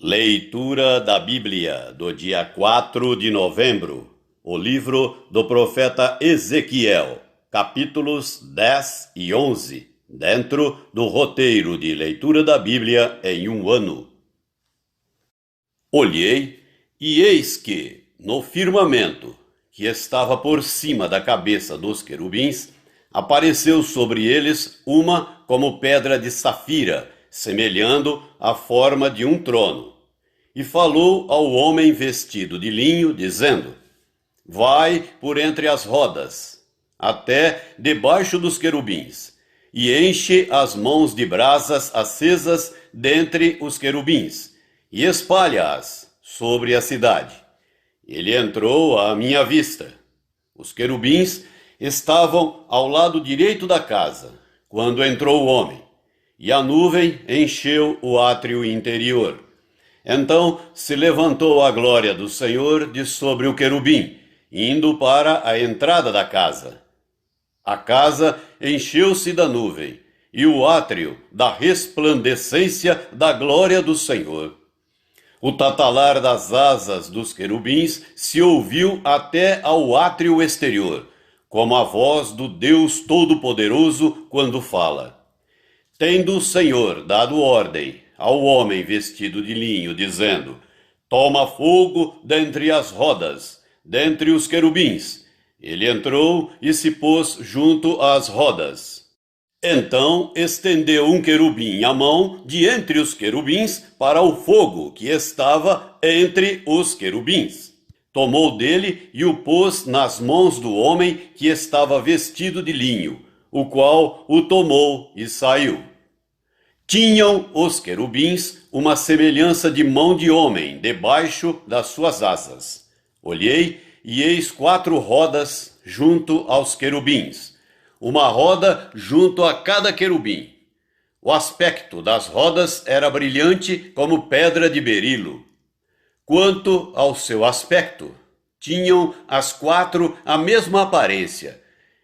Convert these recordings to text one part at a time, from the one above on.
Leitura da Bíblia do dia 4 de novembro, o livro do profeta Ezequiel, capítulos 10 e 11, dentro do roteiro de leitura da Bíblia em um ano. Olhei, e eis que, no firmamento, que estava por cima da cabeça dos querubins, apareceu sobre eles uma como pedra de safira, semelhando a forma de um trono. E falou ao homem vestido de linho, dizendo: Vai por entre as rodas, até debaixo dos querubins, e enche as mãos de brasas acesas dentre os querubins, e espalha-as sobre a cidade. Ele entrou à minha vista. Os querubins estavam ao lado direito da casa, quando entrou o homem, e a nuvem encheu o átrio interior. Então se levantou a glória do Senhor de sobre o querubim, indo para a entrada da casa. A casa encheu-se da nuvem, e o átrio da resplandecência da glória do Senhor. O tatalar das asas dos querubins se ouviu até ao átrio exterior, como a voz do Deus Todo-Poderoso quando fala. Tendo o Senhor dado ordem ao homem vestido de linho, dizendo: Toma fogo dentre as rodas, dentre os querubins. Ele entrou e se pôs junto às rodas. Então estendeu um querubim a mão de entre os querubins para o fogo que estava entre os querubins. Tomou dele e o pôs nas mãos do homem que estava vestido de linho, o qual o tomou e saiu. Tinham os querubins uma semelhança de mão de homem debaixo das suas asas. Olhei, e eis 4 rodas junto aos querubins, uma roda junto a cada querubim. O aspecto das rodas era brilhante como pedra de berilo. Quanto ao seu aspecto, tinham as 4 a mesma aparência.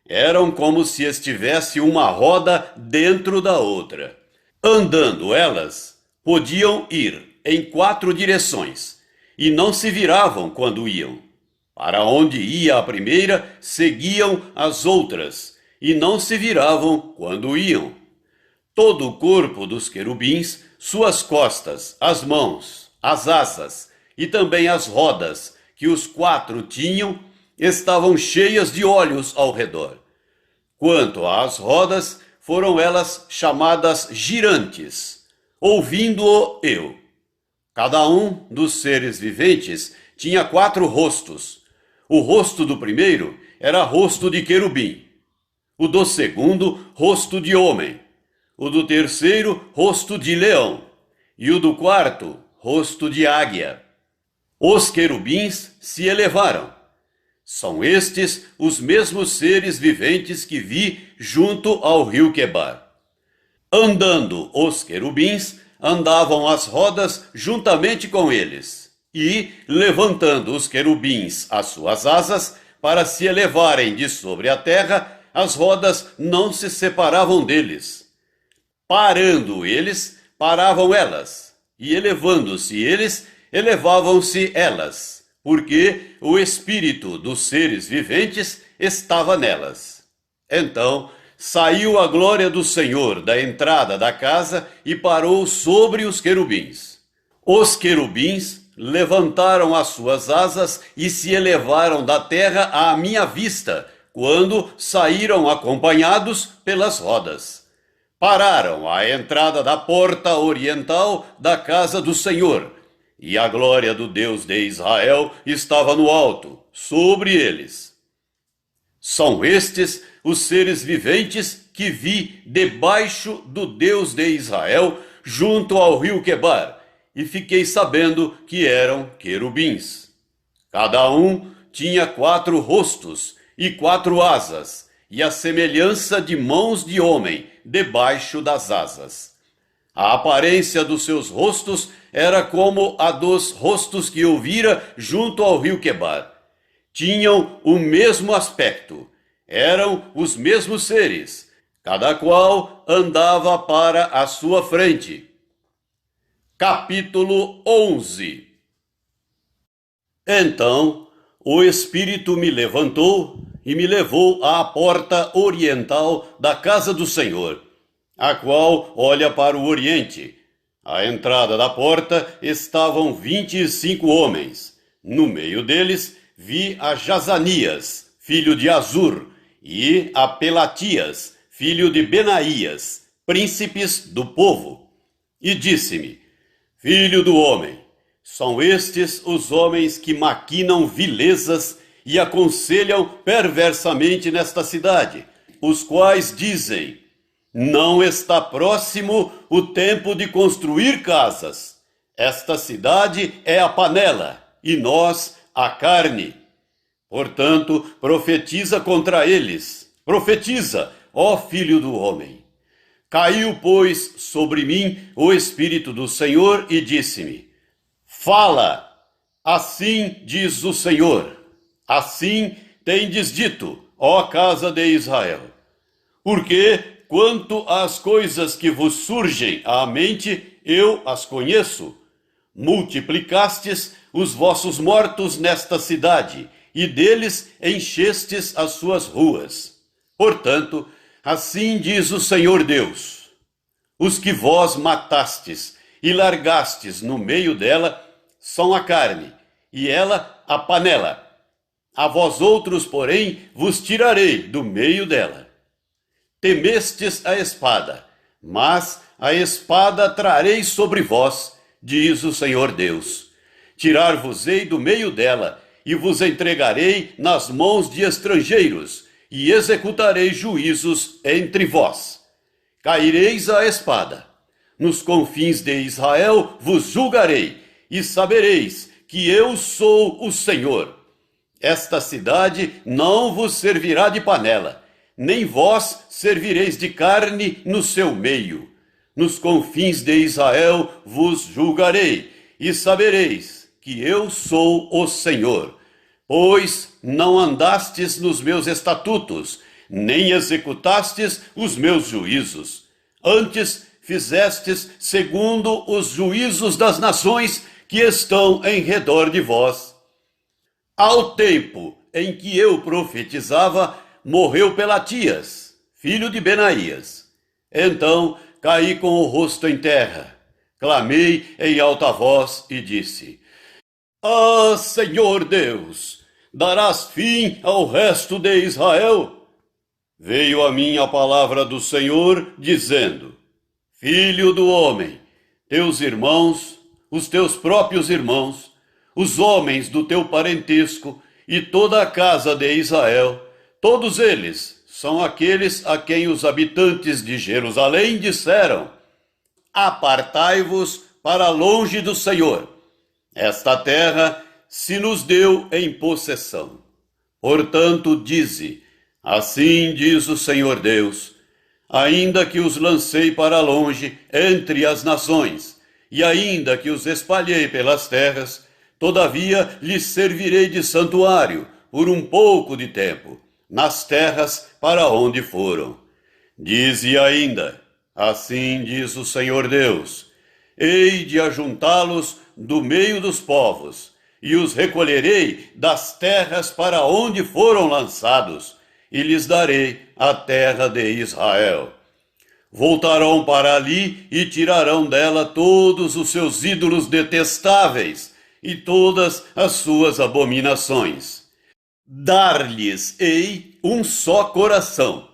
Eram como se estivesse uma roda dentro da outra. Andando elas, podiam ir em 4 direções, e não se viravam quando iam. Para onde ia a primeira, seguiam as outras, e não se viravam quando iam. Todo o corpo dos querubins, suas costas, as mãos, as asas, e também as rodas que os 4 tinham, estavam cheias de olhos ao redor. Quanto às rodas, foram elas chamadas girantes, ouvindo-o eu. Cada um dos seres viventes tinha 4 rostos. O rosto do primeiro era rosto de querubim, o do segundo, rosto de homem, o do terceiro, rosto de leão, e o do quarto, rosto de águia. Os querubins se elevaram. São estes os mesmos seres viventes que vi junto ao rio Quebar. Andando os querubins, andavam as rodas juntamente com eles, e, levantando os querubins as suas asas, para se elevarem de sobre a terra, as rodas não se separavam deles. Parando eles, paravam elas, e elevando-se eles, elevavam-se elas, porque o espírito dos seres viventes estava nelas. Então saiu a glória do Senhor da entrada da casa e parou sobre os querubins. Os querubins levantaram as suas asas e se elevaram da terra à minha vista, quando saíram acompanhados pelas rodas. Pararam à entrada da porta oriental da casa do Senhor, e a glória do Deus de Israel estava no alto, sobre eles. São estes os seres viventes que vi debaixo do Deus de Israel, junto ao rio Quebar, e fiquei sabendo que eram querubins. Cada um tinha 4 rostos e 4 asas, e a semelhança de mãos de homem debaixo das asas. A aparência dos seus rostos era como a dos rostos que eu vira junto ao rio Quebar. Tinham o mesmo aspecto, eram os mesmos seres, cada qual andava para a sua frente. Capítulo 11. Então o Espírito me levantou e me levou à porta oriental da casa do Senhor, a qual olha para o oriente. À entrada da porta estavam 25 homens. No meio deles vi a Jazanias, filho de Azur, e a Pelatias, filho de Benaías, príncipes do povo. E disse-me: Filho do homem, são estes os homens que maquinam vilezas e aconselham perversamente nesta cidade, os quais dizem: não está próximo o tempo de construir casas. Esta cidade é a panela, e nós a carne. Portanto, profetiza contra eles. Profetiza, ó filho do homem. Caiu, pois, sobre mim o Espírito do Senhor e disse-me: Fala, assim diz o Senhor. Assim tendes dito, ó casa de Israel. Porque, quanto às coisas que vos surgem à mente, eu as conheço. Multiplicastes os vossos mortos nesta cidade, e deles enchestes as suas ruas. Portanto, assim diz o Senhor Deus: os que vós matastes e largastes no meio dela são a carne, e ela a panela. A vós outros, porém, vos tirarei do meio dela. Temestes a espada, mas a espada trarei sobre vós, diz o Senhor Deus. Tirar-vos-ei do meio dela, e vos entregarei nas mãos de estrangeiros, e executarei juízos entre vós. Caireis à espada. Nos confins de Israel vos julgarei, e sabereis que eu sou o Senhor. Esta cidade não vos servirá de panela, nem vós servireis de carne no seu meio. Nos confins de Israel vos julgarei, e sabereis que eu sou o Senhor. Pois não andastes nos meus estatutos, nem executastes os meus juízos. Antes fizestes segundo os juízos das nações que estão em redor de vós. Ao tempo em que eu profetizava, morreu Pelatias, filho de Benaías. Então caí com o rosto em terra, clamei em alta voz e disse: Ah, Senhor Deus, darás fim ao resto de Israel? Veio a mim a palavra do Senhor, dizendo: Filho do homem, teus irmãos, os teus próprios irmãos, os homens do teu parentesco e toda a casa de Israel, todos eles são aqueles a quem os habitantes de Jerusalém disseram: Apartai-vos para longe do Senhor. Esta terra se nos deu em possessão. Portanto, dize: assim diz o Senhor Deus: ainda que os lancei para longe entre as nações, e ainda que os espalhei pelas terras, todavia lhes servirei de santuário por um pouco de tempo, nas terras para onde foram. Dize ainda: assim diz o Senhor Deus: hei de ajuntá-los do meio dos povos, e os recolherei das terras para onde foram lançados, e lhes darei a terra de Israel. Voltarão para ali e tirarão dela todos os seus ídolos detestáveis e todas as suas abominações. Dar-lhes-ei um só coração,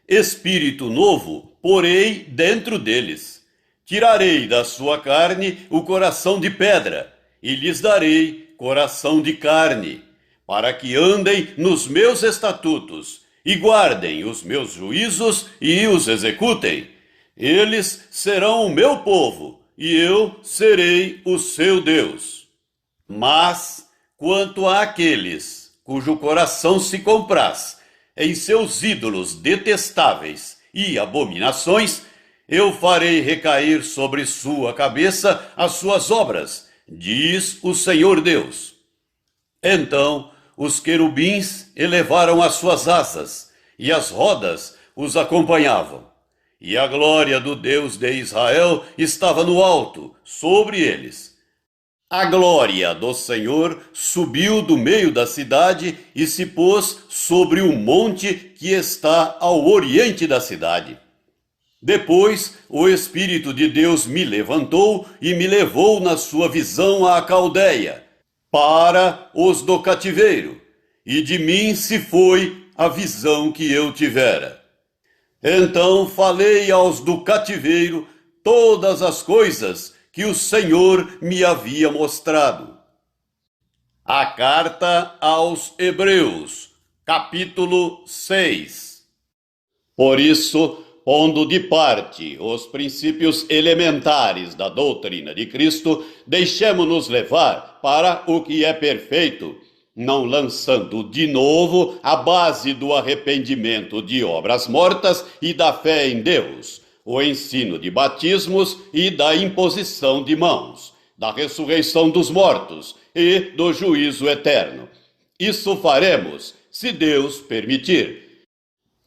espírito novo porei dentro deles. Tirarei da sua carne o coração de pedra, e lhes darei coração de carne, para que andem nos meus estatutos, e guardem os meus juízos e os executem. Eles serão o meu povo, e eu serei o seu Deus. Mas, quanto àqueles cujo coração se compraz em seus ídolos detestáveis e abominações, eu farei recair sobre sua cabeça as suas obras, diz o Senhor Deus. Então os querubins elevaram as suas asas, e as rodas os acompanhavam. e a glória do Deus de Israel estava no alto, sobre eles. A glória do Senhor subiu do meio da cidade e se pôs sobre o monte que está ao oriente da cidade. Depois, o Espírito de Deus me levantou e me levou na sua visão à Caldeia, para os do cativeiro, e de mim se foi a visão que eu tivera. Então falei aos do cativeiro todas as coisas que o Senhor me havia mostrado. A carta aos Hebreus, capítulo 6. Por isso, pondo de parte os princípios elementares da doutrina de Cristo, deixemo-nos levar para o que é perfeito, não lançando de novo a base do arrependimento de obras mortas e da fé em Deus, o ensino de batismos e da imposição de mãos, da ressurreição dos mortos e do juízo eterno. Isso faremos, se Deus permitir.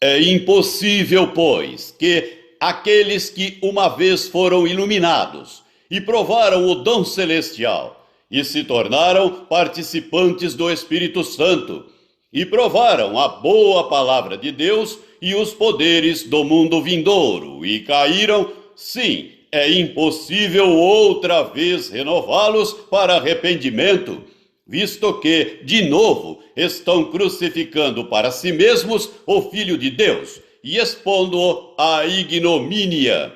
É impossível, pois, que aqueles que uma vez foram iluminados e provaram o dom celestial e se tornaram participantes do Espírito Santo e provaram a boa palavra de Deus e os poderes do mundo vindouro e caíram, sim, é impossível outra vez renová-los para arrependimento, visto que, de novo, estão crucificando para si mesmos o Filho de Deus e expondo-o à ignomínia.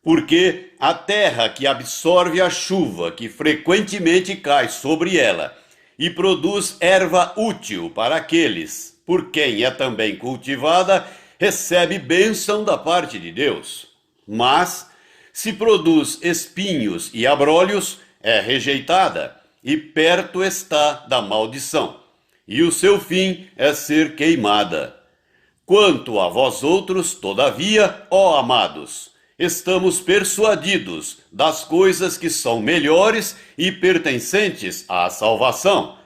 Porque a terra que absorve a chuva que frequentemente cai sobre ela e produz erva útil para aqueles por quem é também cultivada, recebe bênção da parte de Deus. Mas, se produz espinhos e abrolhos, é rejeitada e perto está da maldição, e o seu fim é ser queimada. Quanto a vós outros, todavia, ó amados, estamos persuadidos das coisas que são melhores e pertencentes à salvação,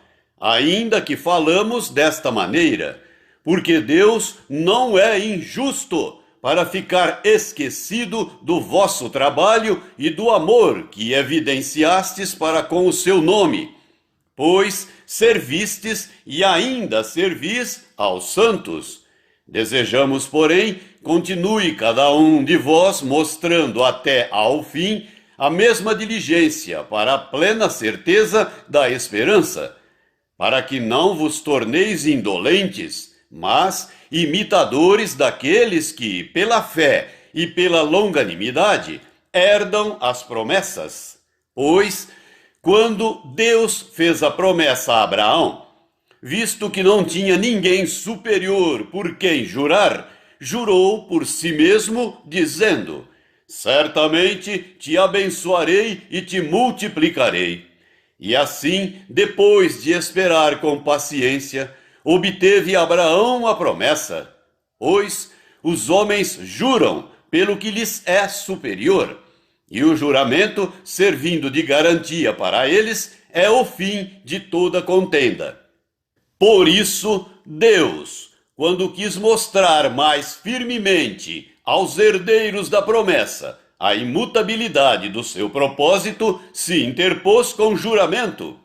ainda que falamos desta maneira, porque Deus não é injusto para ficar esquecido do vosso trabalho e do amor que evidenciastes para com o seu nome, pois servistes e ainda servis aos santos. Desejamos, porém, continue cada um de vós mostrando até ao fim a mesma diligência para a plena certeza da esperança, para que não vos torneis indolentes, mas imitadores daqueles que, pela fé e pela longanimidade, herdam as promessas. Pois, quando Deus fez a promessa a Abraão, visto que não tinha ninguém superior por quem jurar, jurou por si mesmo, dizendo: certamente te abençoarei e te multiplicarei. E assim, depois de esperar com paciência, obteve Abraão a promessa. Pois os homens juram pelo que lhes é superior, e o juramento, servindo de garantia para eles, é o fim de toda contenda. Por isso, Deus, quando quis mostrar mais firmemente aos herdeiros da promessa a imutabilidade do seu propósito, se interpôs com juramento,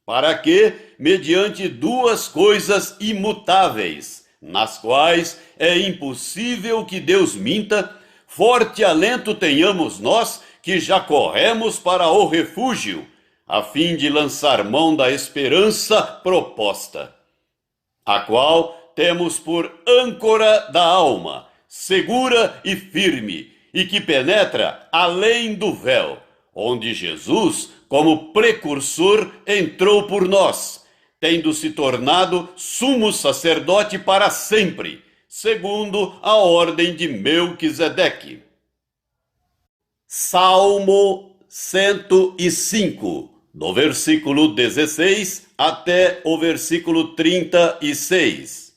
para que, mediante duas coisas imutáveis, nas quais é impossível que Deus minta, forte alento tenhamos nós que já corremos para o refúgio, a fim de lançar mão da esperança proposta, a qual temos por âncora da alma, segura e firme, e que penetra além do véu, onde Jesus, como precursor, entrou por nós, tendo se tornado sumo sacerdote para sempre, segundo a ordem de Melquisedeque. Salmo 105, do versículo 16 até o versículo 36.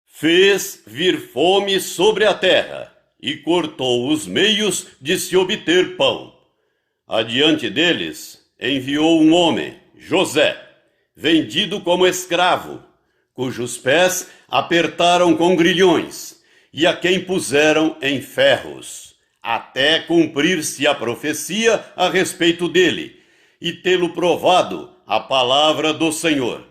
Fez vir fome sobre a terra, e cortou os meios de se obter pão. Adiante deles enviou um homem, José, vendido como escravo, cujos pés apertaram com grilhões, e a quem puseram em ferros, até cumprir-se a profecia a respeito dele, e tê-lo provado a palavra do Senhor.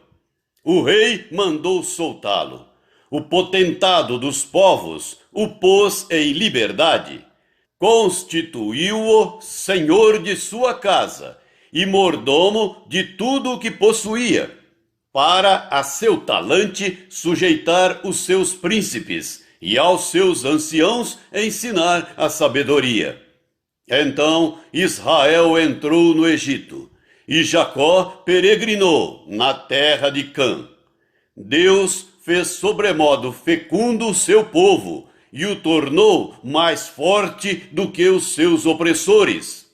O rei mandou soltá-lo. O potentado dos povos o pôs em liberdade. Constituiu-o senhor de sua casa e mordomo de tudo o que possuía, para a seu talante sujeitar os seus príncipes e aos seus anciãos ensinar a sabedoria. Então Israel entrou no Egito, e Jacó peregrinou na terra de Cã. Deus fez sobremodo fecundo o seu povo, e o tornou mais forte do que os seus opressores.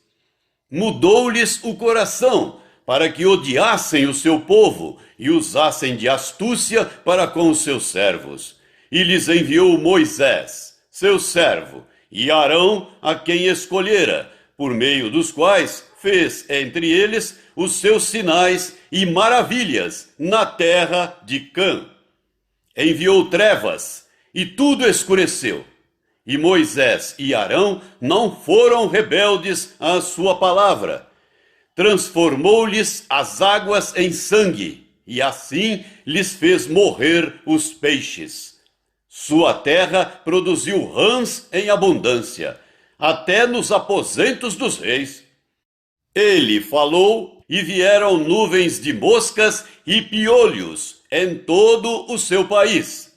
Mudou-lhes o coração, para que odiassem o seu povo e usassem de astúcia para com os seus servos. E lhes enviou Moisés, seu servo, e Arão, a quem escolhera, por meio dos quais fez entre eles os seus sinais e maravilhas na terra de Cã. Enviou trevas, e tudo escureceu. E Moisés e Arão não foram rebeldes à sua palavra. Transformou-lhes as águas em sangue, e assim lhes fez morrer os peixes. Sua terra produziu rãs em abundância, até nos aposentos dos reis. Ele falou, e vieram nuvens de moscas e piolhos em todo o seu país.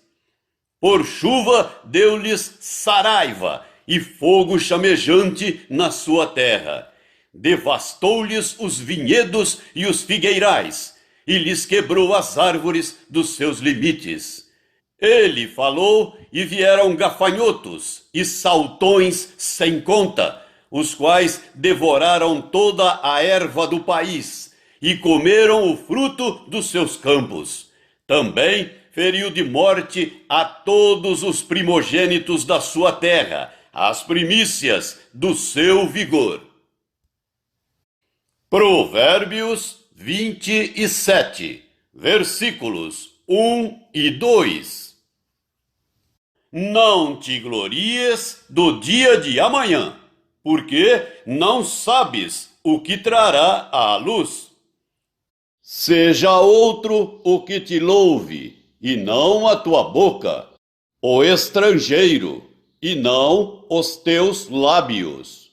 Por chuva deu-lhes saraiva e fogo chamejante na sua terra. Devastou-lhes os vinhedos e os figueirais, e lhes quebrou as árvores dos seus limites. Ele falou, e vieram gafanhotos e saltões sem conta, os quais devoraram toda a erva do país, e comeram o fruto dos seus campos. Também feriu de morte a todos os primogênitos da sua terra, as primícias do seu vigor. Provérbios 27, versículos 1 e 2. Não te glories do dia de amanhã, porque não sabes o que trará à luz. Seja outro o que te louve, e não a tua boca, o estrangeiro, e não os teus lábios.